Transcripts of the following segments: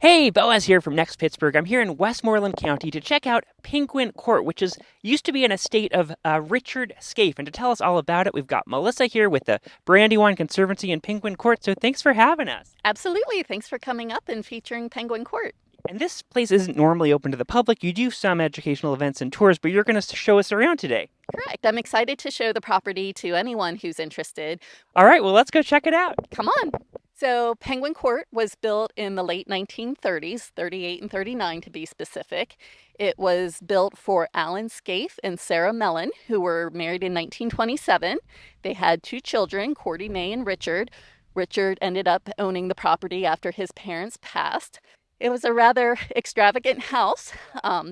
Hey, Boaz here from Next Pittsburgh. I'm here in Westmoreland County to check out Penguin Court, which used to be an estate of Richard Scaife. And to tell us all about it, we've got Melissa here with the Brandywine Conservancy in Penguin Court. So thanks for having us. Absolutely. Thanks for coming up and featuring Penguin Court. And this place isn't normally open to the public. You do some educational events and tours, but you're going to show us around today. Correct. I'm excited to show the property to anyone who's interested. All right, well, let's go check it out. Come on. So, Penguin Court was built in the late 1930s, 38 and 39 to be specific. It was built for Alan Scaife and Sarah Mellon, who were married in 1927. They had two children, Cordy May and Richard. Richard ended up owning the property after his parents passed. It was a rather extravagant house,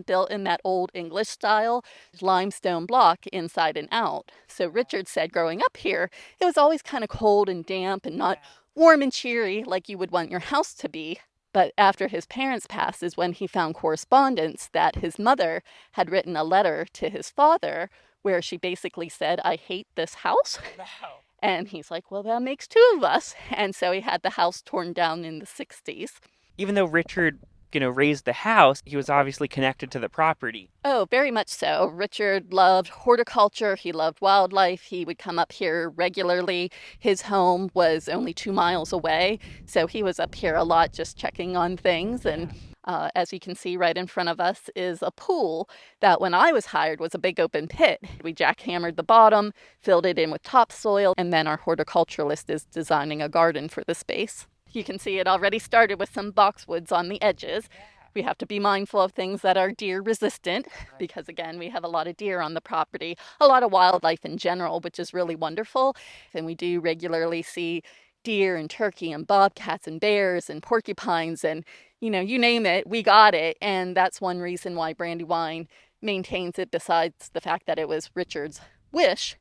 built in that old English style, limestone block inside and out. So Richard said growing up here, it was always kind of cold and damp and not warm and cheery like you would want your house to be. But after his parents passed is when he found correspondence that his mother had written a letter to his father where she basically said, "I hate this house." Wow. And he's like, "Well, that makes two of us." And so he had the house torn down in the 60s. Even though Richard, raised the house, he was obviously connected to the property. Oh, very much so. Richard loved horticulture. He loved wildlife. He would come up here regularly. His home was only 2 miles away, so he was up here a lot just checking on things. And as you can see right in front of us is a pool that when I was hired was a big open pit. We jackhammered the bottom, filled it in with topsoil, and then our horticulturalist is designing a garden for the space. You can see it already started with some boxwoods on the edges. We have to be mindful of things that are deer resistant because, again, we have a lot of deer on the property, a lot of wildlife in general, which is really wonderful. And we do regularly see deer and turkey and bobcats and bears and porcupines and, you name it, we got it. And that's one reason why Brandywine maintains it, besides the fact that it was Richard's wish.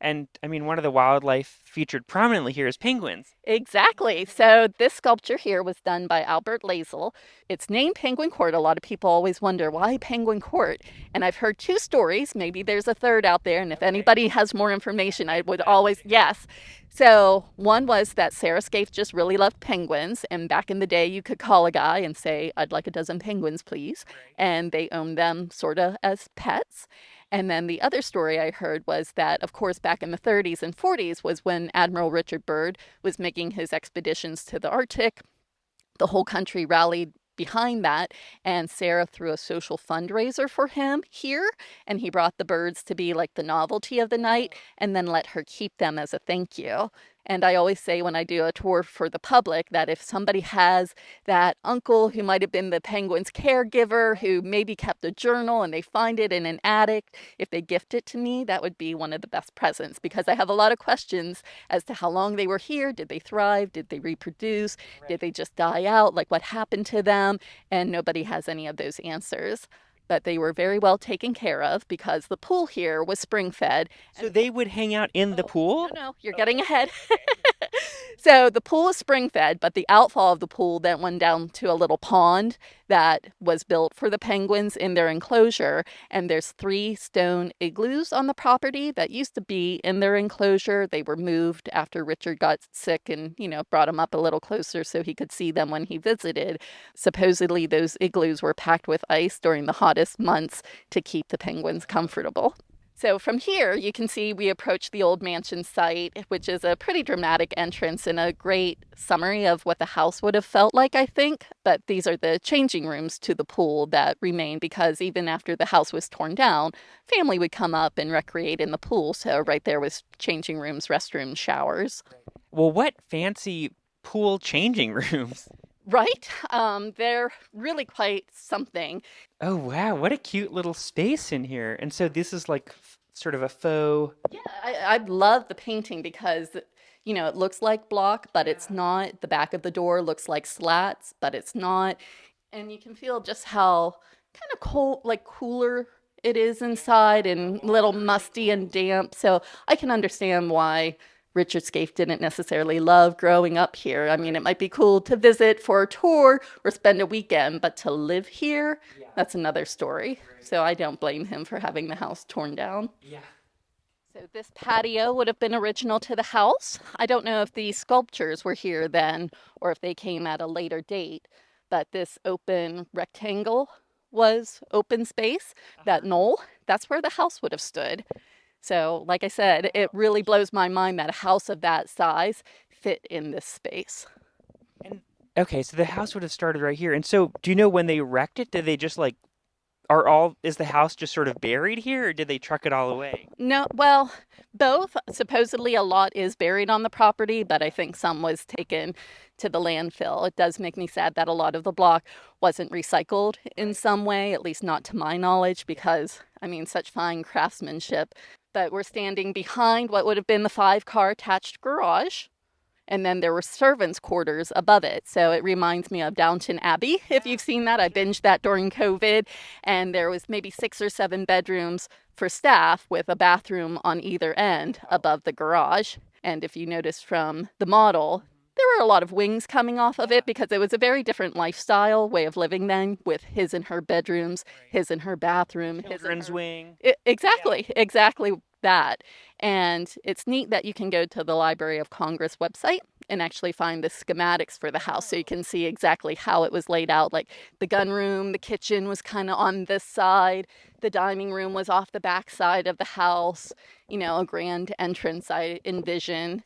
And I mean, one of the wildlife featured prominently here is penguins. Exactly. So this sculpture here was done by Albert Lazel. It's named Penguin Court. A lot of people always wonder why Penguin Court. And I've heard two stories. Maybe there's a third out there. And if anybody has more information, I would always, yes. So one was that Sarah Scaife just really loved penguins. And back in the day, you could call a guy and say, "I'd like a dozen penguins, please." And they owned them sort of as pets. And then the other story I heard was that, of course, back in the 30s and 40s was when Admiral Richard Byrd was making his expeditions to the Arctic. The whole country rallied behind that, and Sarah threw a social fundraiser for him here, and he brought the birds to be like the novelty of the night and then let her keep them as a thank you. And I always say when I do a tour for the public that if somebody has that uncle who might have been the penguin's caregiver, who maybe kept a journal and they find it in an attic, if they gift it to me, that would be one of the best presents because I have a lot of questions as to how long they were here. Did they thrive? Did they reproduce? Did they just die out? Like what happened to them? And nobody has any of those answers. But they were very well taken care of because the pool here was spring fed. So they would hang out in the pool? No, you're getting ahead. So the pool is spring fed, but the outfall of the pool then went down to a little pond that was built for the penguins in their enclosure. And there's 3 stone igloos on the property that used to be in their enclosure. They were moved after Richard got sick and, brought them up a little closer so he could see them when he visited. Supposedly those igloos were packed with ice during the hottest months to keep the penguins comfortable. So from here, you can see we approach the old mansion site, which is a pretty dramatic entrance and a great summary of what the house would have felt like, I think. But these are the changing rooms to the pool that remain because even after the house was torn down, family would come up and recreate in the pool. So right there was changing rooms, restrooms, showers. Well, what fancy pool changing rooms. Right? They're really quite something. Oh, wow. What a cute little space in here. And so this is like sort of a faux. Yeah, I love the painting because, it looks like block, but it's not. The back of the door looks like slats, but it's not. And you can feel just how kind of cold, like cooler it is inside and a little musty and damp. So I can understand why Richard Scaife didn't necessarily love growing up here. I mean, it might be cool to visit for a tour or spend a weekend, but to live here, that's another story. So I don't blame him for having the house torn down. Yeah. So this patio would have been original to the house. I don't know if the sculptures were here then or if they came at a later date, but this open rectangle was open space. That knoll, that's where the house would have stood. So, like I said, it really blows my mind that a house of that size fit in this space. And okay, so the house would have started right here. And so, do you know when they wrecked it? Did they just like is the house just sort of buried here, or did they truck it all away? No, well, both. Supposedly a lot is buried on the property, but I think some was taken to the landfill. It does make me sad that a lot of the block wasn't recycled in some way, at least not to my knowledge, because I mean, such fine craftsmanship. But we're standing behind what would have been the 5-car attached garage. And then there were servants' quarters above it. So it reminds me of Downton Abbey, if you've seen that. I binged that during COVID. And there was maybe 6 or 7 bedrooms for staff with a bathroom on either end above the garage. And if you notice from the model, there were a lot of wings coming off of it because it was a very different lifestyle way of living then, with his and her bedrooms, his and her bathroom, Children's wing. Exactly that. And it's neat that you can go to the Library of Congress website and actually find the schematics for the house so you can see exactly how it was laid out. Like the gun room, the kitchen was kind of on this side, the dining room was off the back side of the house, a grand entrance I envision.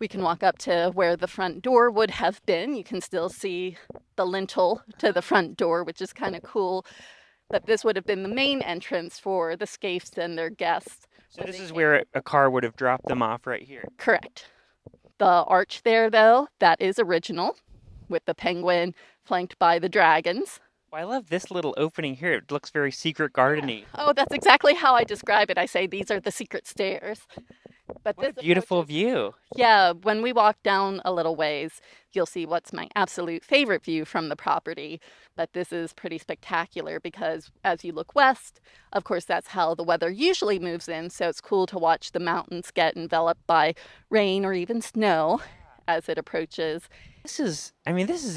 We can walk up to where the front door would have been. You can still see the lintel to the front door, which is kind of cool. But this would have been the main entrance for the Scaifes and their guests. So this is where a car would have dropped them off right here. Correct. The arch there, though, that is original, with the penguin flanked by the dragons. Well, I love this little opening here. It looks very secret garden-y. Oh, that's exactly how I describe it. I say these are the secret stairs. But What a this beautiful approaches- view. Yeah, when we walk down a little ways, you'll see what's my absolute favorite view from the property. But this is pretty spectacular because as you look west, of course, that's how the weather usually moves in. So it's cool to watch the mountains get enveloped by rain or even snow as it approaches, This is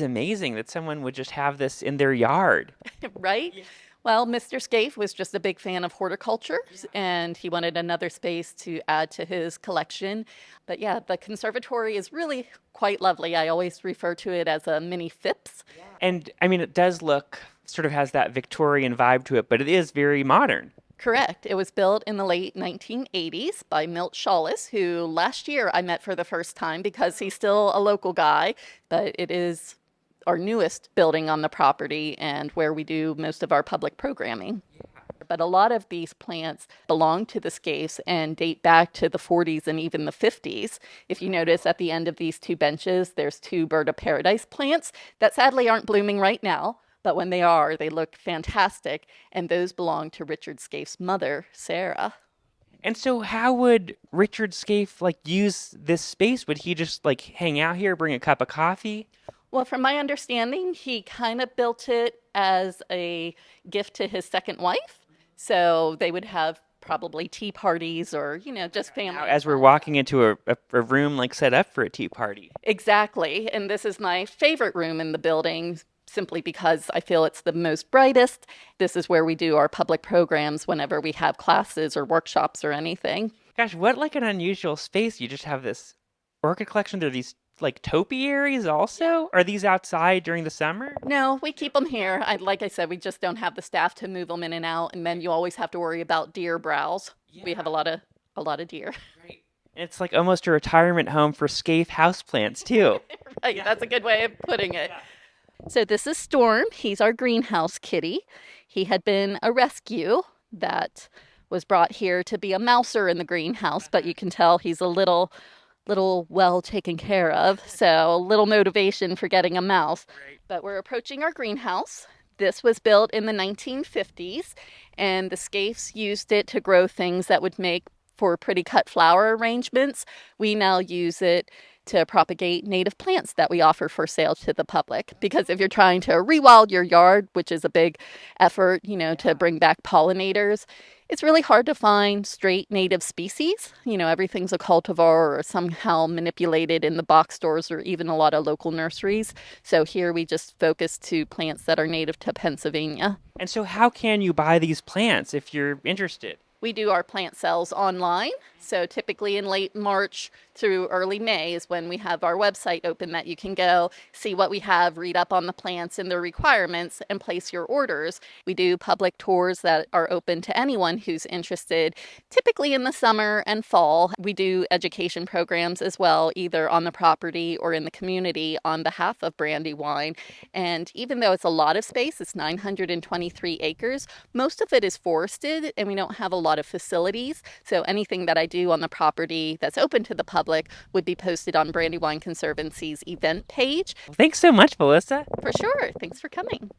amazing that someone would just have this in their yard. right? Well, Mr. Scaife was just a big fan of horticulture and he wanted another space to add to his collection. But yeah, the conservatory is really quite lovely. I always refer to it as a mini Phipps. And it does look, sort of has that Victorian vibe to it, but it is very modern. Correct. It was built in the late 1980s by Milt Shawless, who last year I met for the first time because he's still a local guy, but it is our newest building on the property and where we do most of our public programming. But a lot of these plants belong to the Scaifes and date back to the 40s and even the 50s. If you notice at the end of these 2 benches, there's 2 bird of paradise plants that sadly aren't blooming right now. But when they are, they look fantastic. And those belong to Richard Scaife's mother, Sarah. And so how would Richard Scaife use this space? Would he just hang out here, bring a cup of coffee? Well, from my understanding, he kind of built it as a gift to his second wife. So they would have probably tea parties or, just family. Now, as we're walking into a room set up for a tea party. Exactly. And this is my favorite room in the building, simply because I feel it's the most brightest. This is where we do our public programs whenever we have classes or workshops or anything. Gosh, what an unusual space. You just have this orchid collection. There are these topiaries also? Are these outside during the summer? No, we keep them here. Like I said, we just don't have the staff to move them in and out. And then you always have to worry about deer browse. Yeah. We have a lot of deer. Right. And it's almost a retirement home for Scaife houseplants too. Right, yeah. That's a good way of putting it. Yeah. So this is Storm. He's our greenhouse kitty. He had been a rescue that was brought here to be a mouser in the greenhouse, but you can tell he's a little well taken care of. So a little motivation for getting a mouse. Right. But we're approaching our greenhouse. This was built in the 1950s, and the Scaifes used it to grow things that would make for pretty cut flower arrangements. We now use it to propagate native plants that we offer for sale to the public. Because if you're trying to rewild your yard, which is a big effort, to bring back pollinators, it's really hard to find straight native species. Everything's a cultivar or somehow manipulated in the box stores or even a lot of local nurseries. So here we just focus to plants that are native to Pennsylvania. And so how can you buy these plants if you're interested? We do our plant sales online. So typically in late March through early May is when we have our website open that you can go see what we have, read up on the plants and their requirements, and place your orders. We do public tours that are open to anyone who's interested, typically in the summer and fall. We do education programs as well, either on the property or in the community on behalf of Brandywine. And even though it's a lot of space, it's 923 acres, most of it is forested and we don't have a lot of facilities. So anything that I do on the property that's open to the public would be posted on Brandywine Conservancy's event page. Thanks so much, Melissa. For sure. Thanks for coming.